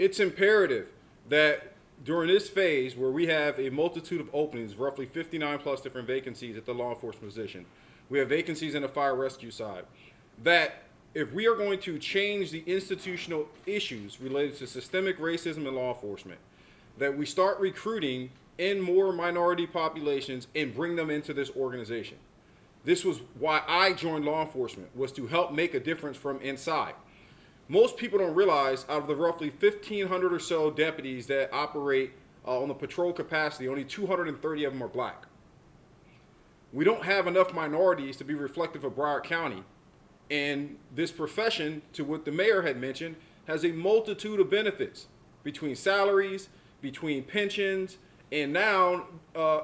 It's imperative that during this phase where we have a multitude of openings, roughly 59 plus different vacancies at the law enforcement position, we have vacancies in the fire rescue side, that if we are going to change the institutional issues related to systemic racism in law enforcement, that we start recruiting in more minority populations and bring them into this organization. This was why I joined law enforcement, was to help make a difference from inside. Most people don't realize out of the roughly 1,500 or so deputies that operate on the patrol capacity, only 230 of them are black. We don't have enough minorities to be reflective of Broward County. And this profession, to what the mayor had mentioned, has a multitude of benefits between salaries, between pensions, and now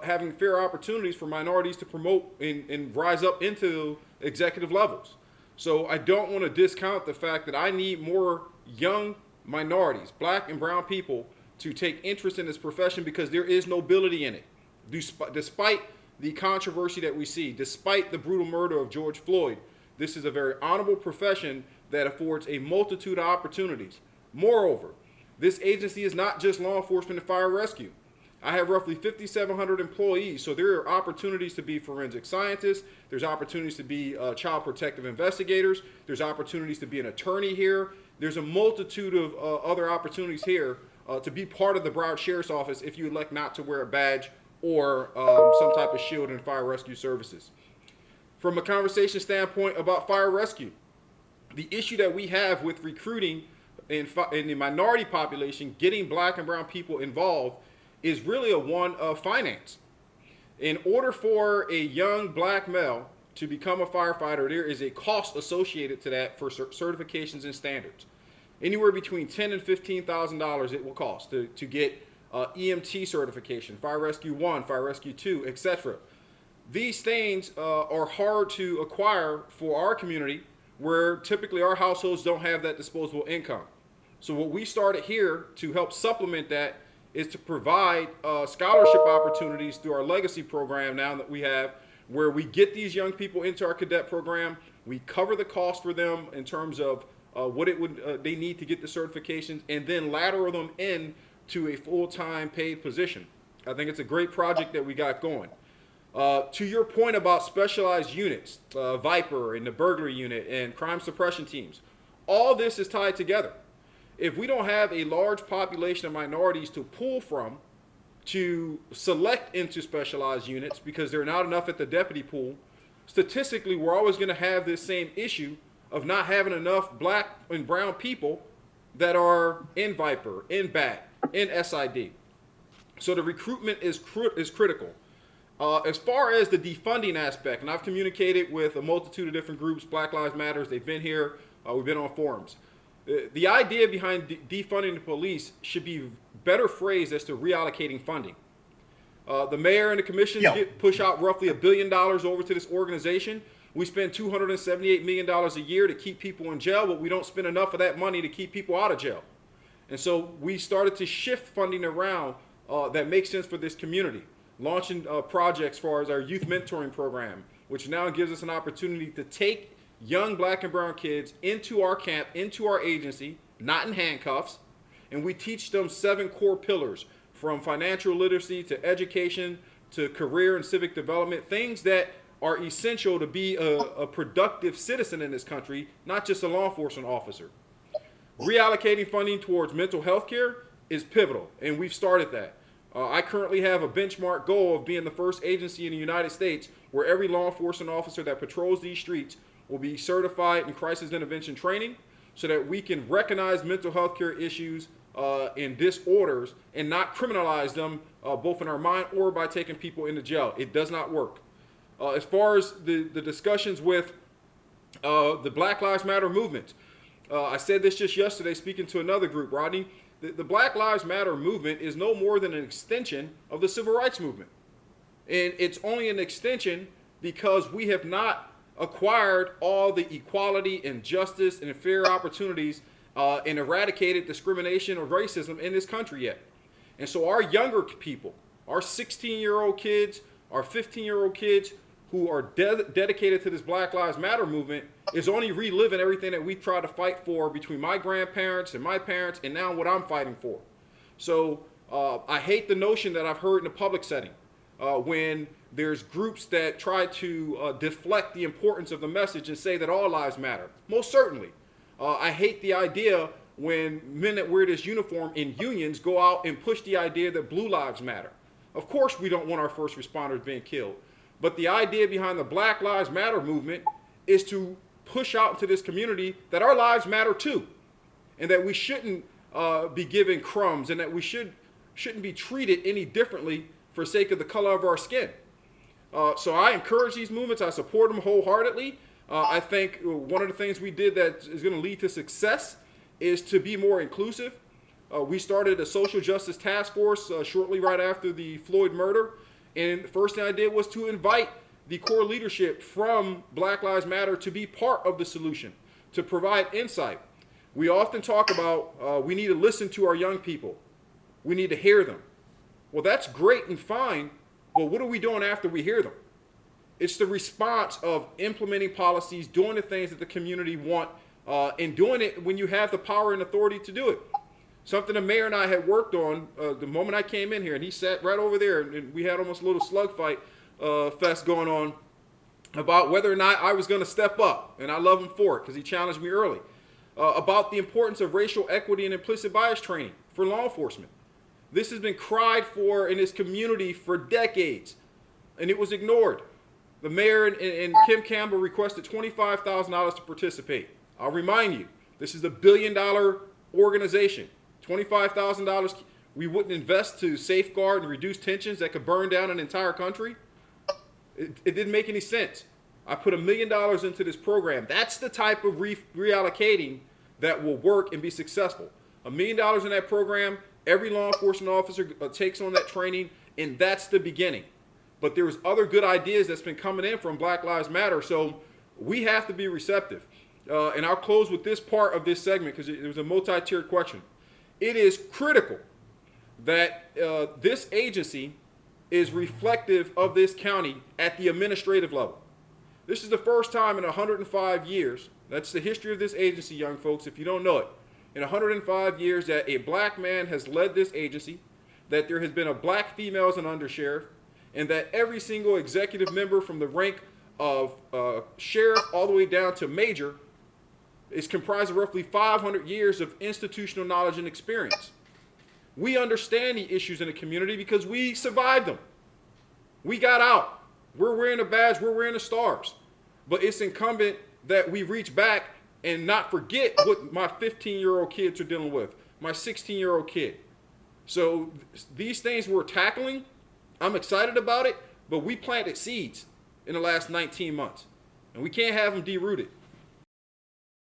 having fair opportunities for minorities to promote and rise up into executive levels. So I don't want to discount the fact that I need more young minorities, black and brown people, to take interest in this profession because there is nobility in it. Despite the controversy that we see, despite the brutal murder of George Floyd, this is a very honorable profession that affords a multitude of opportunities. Moreover, this agency is not just law enforcement and fire rescue. I have roughly 5,700 employees, so there are opportunities to be forensic scientists, there's opportunities to be child protective investigators, there's opportunities to be an attorney here, there's a multitude of other opportunities here to be part of the Broward Sheriff's Office if you elect not to wear a badge or some type of shield in fire rescue services. From a conversation standpoint about fire rescue, the issue that we have with recruiting in the minority population, getting black and brown people involved, is really a one of finance. In order for a young black male to become a firefighter, there is a cost associated to that for certifications and standards. Anywhere between $10,000 and $15,000 it will cost to get EMT certification, Fire Rescue 1, Fire Rescue 2, etc. These things are hard to acquire for our community where typically our households don't have that disposable income. So what we started here to help supplement that is to provide scholarship opportunities through our legacy program now that we have, where we get these young people into our cadet program, we cover the cost for them in terms of what it would they need to get the certifications, and then lateral them in to a full-time paid position. I think it's a great project that we got going. To your point about specialized units, Viper and the burglary unit and crime suppression teams, all this is tied together. If we don't have a large population of minorities to pull from to select into specialized units because there are not enough at the deputy pool, statistically we're always going to have this same issue of not having enough black and brown people that are in Viper, in BAT, in SID. So the recruitment is critical. As far as the defunding aspect, and I've communicated with a multitude of different groups, Black Lives Matter, they've been here, we've been on forums. The idea behind defunding the police should be better phrased as to reallocating funding. The mayor and the commission push out roughly $1 billion over to this organization. We spend $278 million a year to keep people in jail, but we don't spend enough of that money to keep people out of jail. And so we started to shift funding around that makes sense for this community, launching projects as far as our youth mentoring program, which now gives us an opportunity to take young black and brown kids into our camp, into our agency, not in handcuffs, and we teach them 7 core pillars, from financial literacy to education to career and civic development, things that are essential to be a productive citizen in this country, not just a law enforcement officer. Reallocating funding towards mental health care is pivotal, and we've started that. I currently have a benchmark goal of being the first agency in the United States where every law enforcement officer that patrols these streets will be certified in crisis intervention training so that we can recognize mental health care issues and disorders and not criminalize them both in our mind or by taking people into jail. It does not work. As far as the discussions with the Black Lives Matter movement, I said this just yesterday speaking to another group, Rodney. The Black Lives Matter movement is no more than an extension of the civil rights movement. And it's only an extension because we have not acquired all the equality and justice and fair opportunities and eradicated discrimination or racism in this country yet. And so our younger people, our 16-year-old kids, our 15-year-old kids, who are dedicated to this Black Lives Matter movement is only reliving everything that we tried to fight for between my grandparents and my parents and now what I'm fighting for. So I hate the notion that I've heard in the public setting when there's groups that try to deflect the importance of the message and say that all lives matter. Most certainly. I hate the idea when men that wear this uniform in unions go out and push the idea that blue lives matter. Of course we don't want our first responders being killed. But the idea behind the Black Lives Matter movement is to push out into this community that our lives matter too. And that we shouldn't be given crumbs and that we shouldn't be treated any differently for sake of the color of our skin. So I encourage these movements. I support them wholeheartedly. I think one of the things we did that is going to lead to success is to be more inclusive. We started a social justice task force shortly right after the Floyd murder. And the first thing I did was to invite the core leadership from Black Lives Matter to be part of the solution, to provide insight. We often talk about we need to listen to our young people. We need to hear them. Well, that's great and fine, but what are we doing after we hear them? It's the response of implementing policies, doing the things that the community want, and doing it when you have the power and authority to do it. Something the mayor and I had worked on the moment I came in here, and he sat right over there, and we had almost a little slugfight fest going on about whether or not I was going to step up, and I love him for it because he challenged me early, about the importance of racial equity and implicit bias training for law enforcement. This has been cried for in this community for decades, and it was ignored. The mayor and Kim Campbell requested $25,000 to participate. I'll remind you, this is a $1 billion organization. $25,000 we wouldn't invest to safeguard and reduce tensions that could burn down an entire country? It didn't make any sense. I put $1 million into this program. That's the type of reallocating that will work and be successful. $1 million in that program, every law enforcement officer takes on that training, and that's the beginning. But there's other good ideas that's been coming in from Black Lives Matter, so we have to be receptive. And I'll close with this part of this segment because it was a multi-tiered question. It is critical that this agency is reflective of this county at the administrative level. This is the first time in 105 years, that's the history of this agency, young folks, if you don't know it, in 105 years that a black man has led this agency, that there has been a black female as an undersheriff, and that every single executive member from the rank of sheriff all the way down to major is comprised of roughly 500 years of institutional knowledge and experience. We understand the issues in the community because we survived them. We got out. We're wearing a badge, we're wearing the stars. But it's incumbent that we reach back and not forget what my 15-year-old kids are dealing with, my 16-year-old kid. So these things we're tackling, I'm excited about it, but we planted seeds in the last 19 months, and we can't have them derooted.